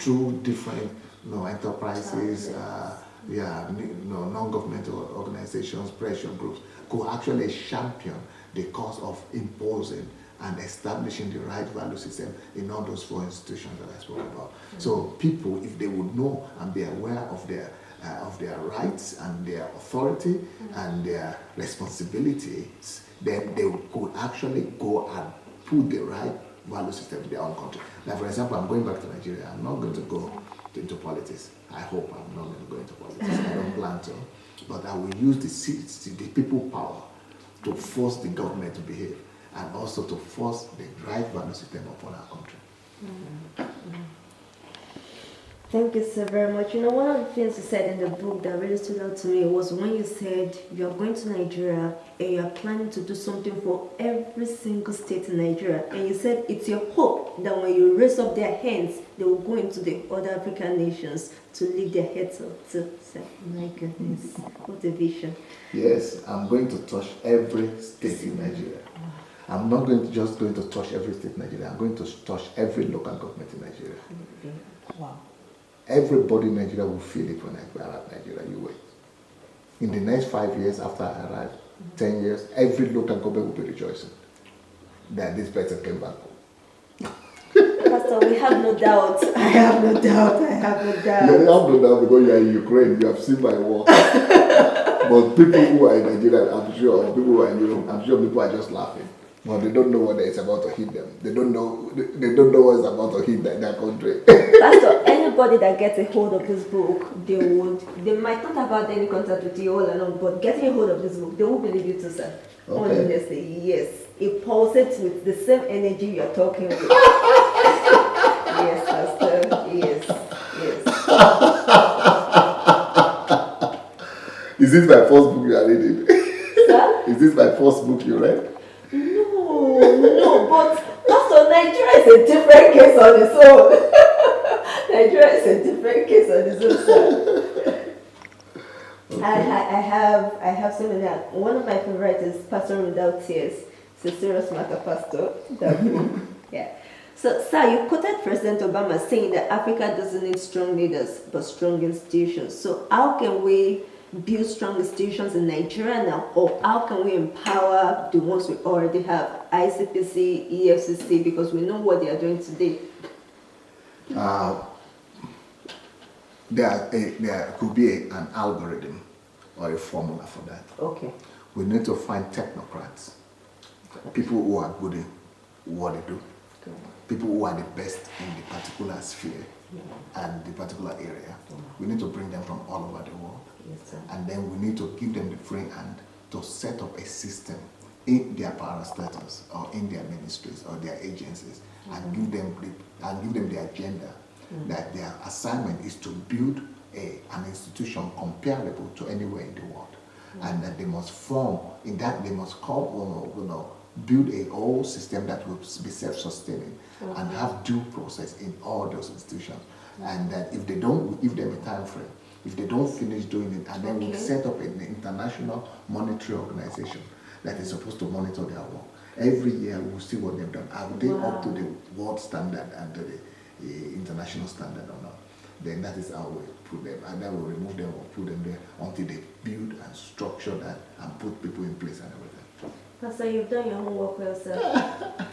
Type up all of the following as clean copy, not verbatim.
through different enterprises, non-governmental organizations, pressure groups, could actually champion the cause of imposing and establishing the right value system in all those four institutions that I spoke about. So people, if they would know and be aware of their rights and their authority and their responsibilities, then they could actually go and put the right value system in their own country. Like for example, I'm going back to Nigeria. I'm not going to go into politics. I hope I'm not going to go into politics. I don't plan to. But I will use the people power to force the government to behave and also to force the right value system upon our country. Thank you so very much. You know, one of the things you said in the book that really stood out to me was when you said you're going to Nigeria and you're planning to do something for every single state in Nigeria. And you said it's your hope that when you raise up their hands, they will go into the other African nations to lift their heads up. So, my goodness, what a vision. Yes, I'm going to touch every state in Nigeria. I'm not just going to touch every state in Nigeria. I'm going to touch every local government in Nigeria. Wow. Everybody in Nigeria will feel it when I arrive in Nigeria. You wait. In the next 5 years after I arrive, 10 years, every local government will be rejoicing that this person came back home. Pastor, we have no doubt. I have no doubt. You have no doubt because you are in Ukraine. You have seen my work. But people who are in Nigeria, I'm sure, or people who are in Europe, I'm sure people are just laughing. But they don't know what is about to hit them. They don't know what's about to hit their country. Pastor, anybody that gets a hold of this book, they might not have had any contact with you all along, but getting a hold of this book, they will believe you too, sir. Okay. Honestly, yes. It pulsates with the same energy you're talking with. Yes, Pastor. Yes. Is this my first book you are reading? Sir? Is this my first book you read? No, but Pastor, Nigeria is a different case on its own. Nigeria is a different case on its own, sir. Okay. I have so many. One of my favorites is Pastor Without Tears. It's a serious matter, Pastor. Yeah. So, sir, you quoted President Obama saying that Africa doesn't need strong leaders, but strong institutions. So, how can we build strong institutions in Nigeria now, or how can we empower the ones we already have, ICPC, EFCC, because we know what they are doing today? There could be an algorithm or a formula for that. Okay. We need to find technocrats, people who are good in what they do, people who are the best in the particular sphere and the particular area. We need to bring them from all over the world. Yes, and then we need to give them the free hand to set up a system in their parastatals or in their ministries or their agencies and give them the agenda that their assignment is to build an institution comparable to anywhere in the world, and that they must build a whole system that will be self-sustaining and have due process in all those institutions, and that if they don't give them a time frame, if they don't finish doing it, and then we set up an international monetary organization that is supposed to monitor their work. Every year we'll see what they've done. Are they up to the world standard and to the international standard or not? Then that is how we put them, and then we'll remove them or put them there until they build and structure that and put people in place and everything. Pastor, you've done your homework well, sir.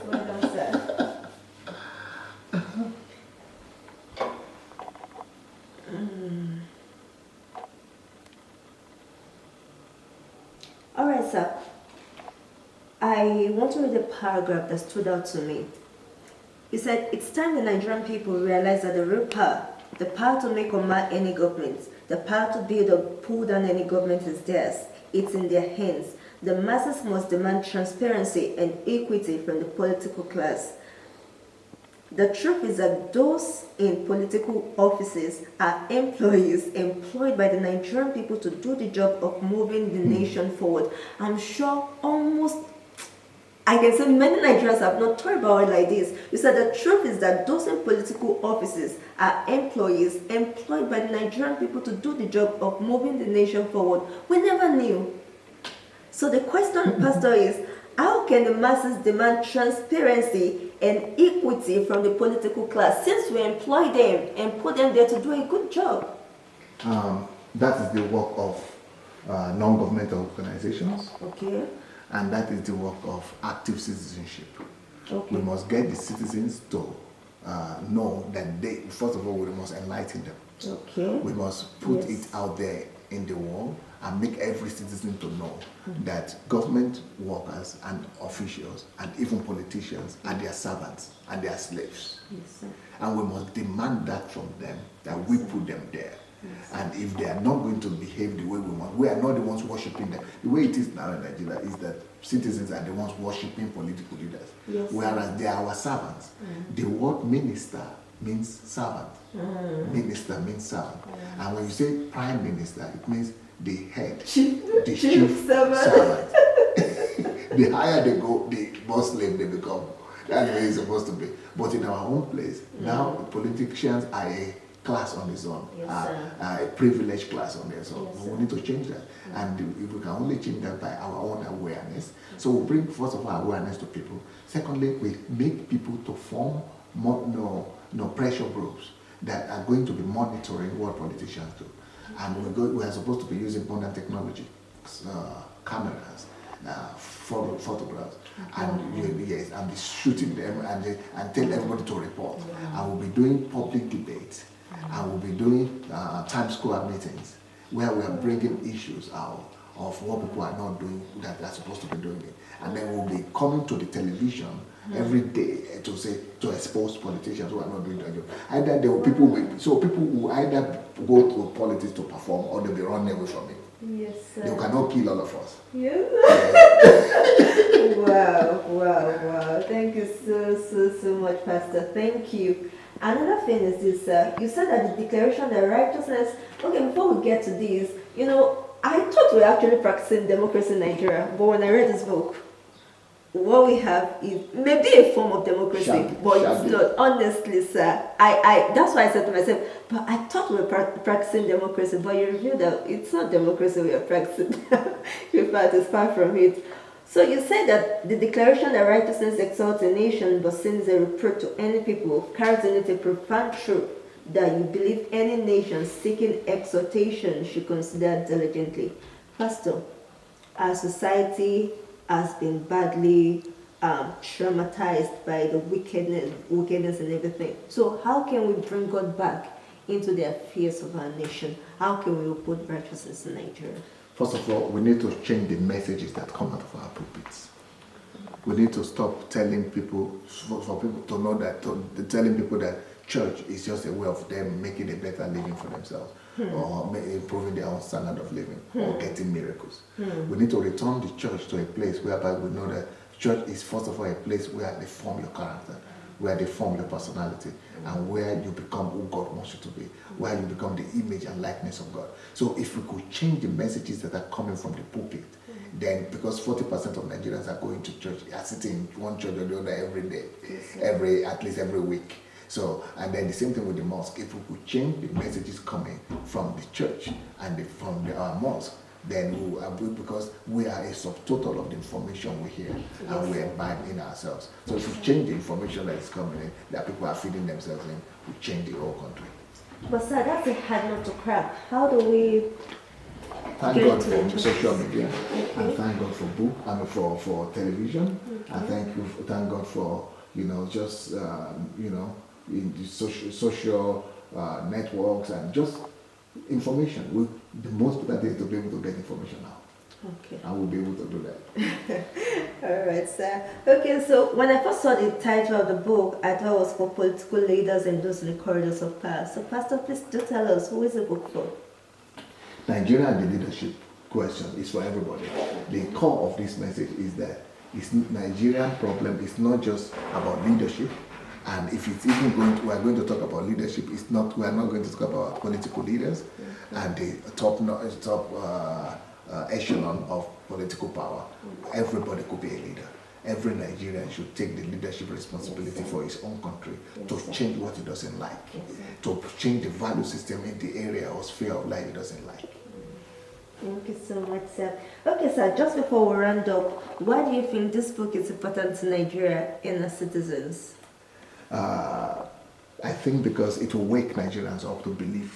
Well done, sir. All right, sir. I want to read a paragraph that stood out to me. He said, it's time the Nigerian people realize that the real power, the power to make or mar any government, the power to build or pull down any government is theirs. It's in their hands. The masses must demand transparency and equity from the political class. The truth is that those in political offices are employees employed by the Nigerian people to do the job of moving the nation forward. I'm sure I can say many Nigerians have not thought about it like this. You said the truth is that those in political offices are employees employed by the Nigerian people to do the job of moving the nation forward. We never knew. So the question, Pastor, is How can the masses demand transparency and equity from the political class since we employ them and put them there to do a good job? That is the work of non-governmental organizations. Okay. And that is the work of active citizenship. Okay. We must get the citizens to know that they, first of all, we must enlighten them. Okay. We must put it out there in the world and make every citizen to know that government workers and officials and even politicians are their servants and their slaves. Yes, sir. And we must demand that from them, that we put them there. And if they are not going to behave the way we want, we are not the ones worshiping them. The way it is now in Nigeria is that citizens are the ones worshiping political leaders, whereas they are our servants. The word minister means servant. Minister means servant. And when you say prime minister, it means the head, the chief servant. The higher they go, the more slave they become. That's where it's supposed to be. But in our own place, now politicians are a class on its own, a privileged class on their own. Yes, we need to change that. And if we can only change that by our own awareness. So we bring, first of all, awareness to people. Secondly, we make people to form pressure groups that are going to be monitoring what politicians do. And we are supposed to be using modern technology, cameras, photographs, and yes, and be shooting them and tell everybody to report. And we'll be doing public debates, and we'll be doing Times Square meetings where we are bringing issues out of what people are not doing that they're supposed to be doing it. And then we'll be coming to the television every day to expose politicians who are not doing their job. Either people will either go to politics to perform, or they'll be running away from it. Yes, sir. They cannot kill all of us. Yes. Wow. Thank you so much, Pastor. Thank you. Another thing is this, you said that the Declaration of Righteousness, okay, before we get to this, I thought we were actually practicing democracy in Nigeria, but when I read this book, what we have is maybe a form of democracy, but it's not. Honestly, sir, I that's why I said to myself, but I thought we were practicing democracy, but you revealed that it's not democracy we are practicing. In fact, it's far from it. So you said that the Declaration that righteousness exalts a nation, but sin is a reproach to any people, carries in it a profound truth that you believe any nation seeking exhortation should consider diligently. Pastor, our society has been badly traumatized by the wickedness and everything. So how can we bring God back into the affairs of our nation? How can we uphold righteousness in Nigeria? First of all, we need to change the messages that come out of our pulpits. We need to stop telling people, for people to know that, telling people that church is just a way of them making a better living for themselves, or improving their own standard of living, or getting miracles. We need to return the church to a place whereby we know that church is first of all a place where they form your character, where they form your personality, and where you become who God wants you to be, where you become the image and likeness of God. So if we could change the messages that are coming from the pulpit, then because 40% of Nigerians are going to church, are sitting in one church or the other every day, at least every week. So, and then the same thing with the mosque. If we could change the messages coming from the church and from our mosque, then because we are a subtotal of the information we hear and we imbibe in ourselves. So if we change the information that is coming in, that people are feeding themselves in, we change the whole country. But sir, that's a hard nut to crack. How do we thank God for social media, and thank God for for television, and thank God for just in the social networks and just information. The most important thing is to be able to get information out. Okay. And we'll be able to do that. All right, sir. Okay, so when I first saw the title of the book, I thought it was for political leaders and those in the corridors of power. So, Pastor, please do tell us, who is the book for? Nigeria and the leadership question is for everybody. The core of this message is that Nigerian problem is not just about leadership. And if it's even we are going to talk about leadership, we are not going to talk about political leaders and the top echelon of political power. Everybody could be a leader. Every Nigerian should take the leadership responsibility for his own country to change what he doesn't like, to change the value system in the area or sphere of life he doesn't like. Thank you so much, sir. Okay, sir, just before we round up, why do you think this book is important to Nigeria and our citizens? I think because it will wake Nigerians up to believe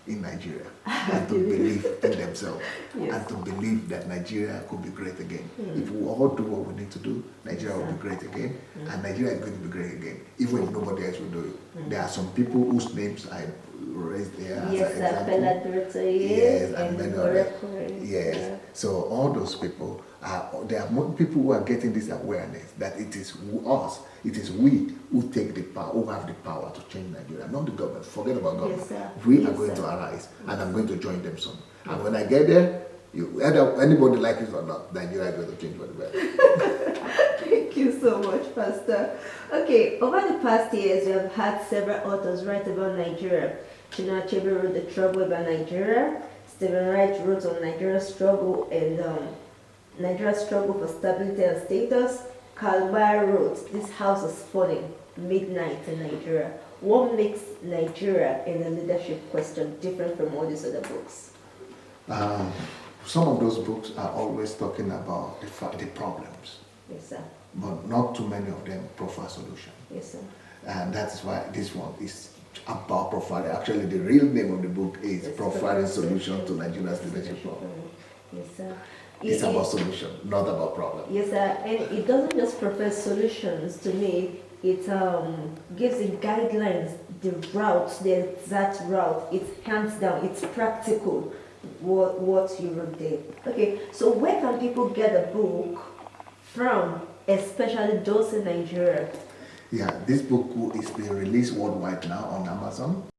in Nigeria and to believe in themselves Yes. and to believe that Nigeria could be great again. If we all do what we need to do, Nigeria will be great again, and Nigeria is going to be great again, even if nobody else will do it. There are some people whose names I raised there as Yes, an example. Yes, And many others. Yes. So all those people there are more people who are getting this awareness that it is us, it is we who take the power, who have the power to change Nigeria, not the government. Forget about government. Yes, sir. We Yes, are going sir. to arise, and I'm going to join them soon. And when I get there, either anybody like it or not, Nigeria is going to change for the better. Thank you so much, Pastor. Okay, over the past years, we have had several authors write about Nigeria. Chinua Achebe wrote The Trouble About Nigeria. Stephen Wright wrote on Nigeria's struggle and Nigeria's struggle for stability and status. Karl Mayer wrote This House is Falling, Midnight in Nigeria. What makes Nigeria in the leadership question different from all these other books? Some of those books are always talking about the problems, Yes, sir. but not too many of them proffer solutions. Yes, sir. And that's why this one is about profiling. Actually, the real name of the book is Yes, Profiling Solution to Nigeria's Leadership Problem. Yes, sir. It's about solution, not about problem. Yes, sir. And it doesn't just profess solutions to me. It gives the guidelines, the route, the exact route. It's hands down. It's practical. What you wrote there. Okay. So where can people get a book from, especially those in Nigeria? Yeah, this book is being released worldwide now on Amazon.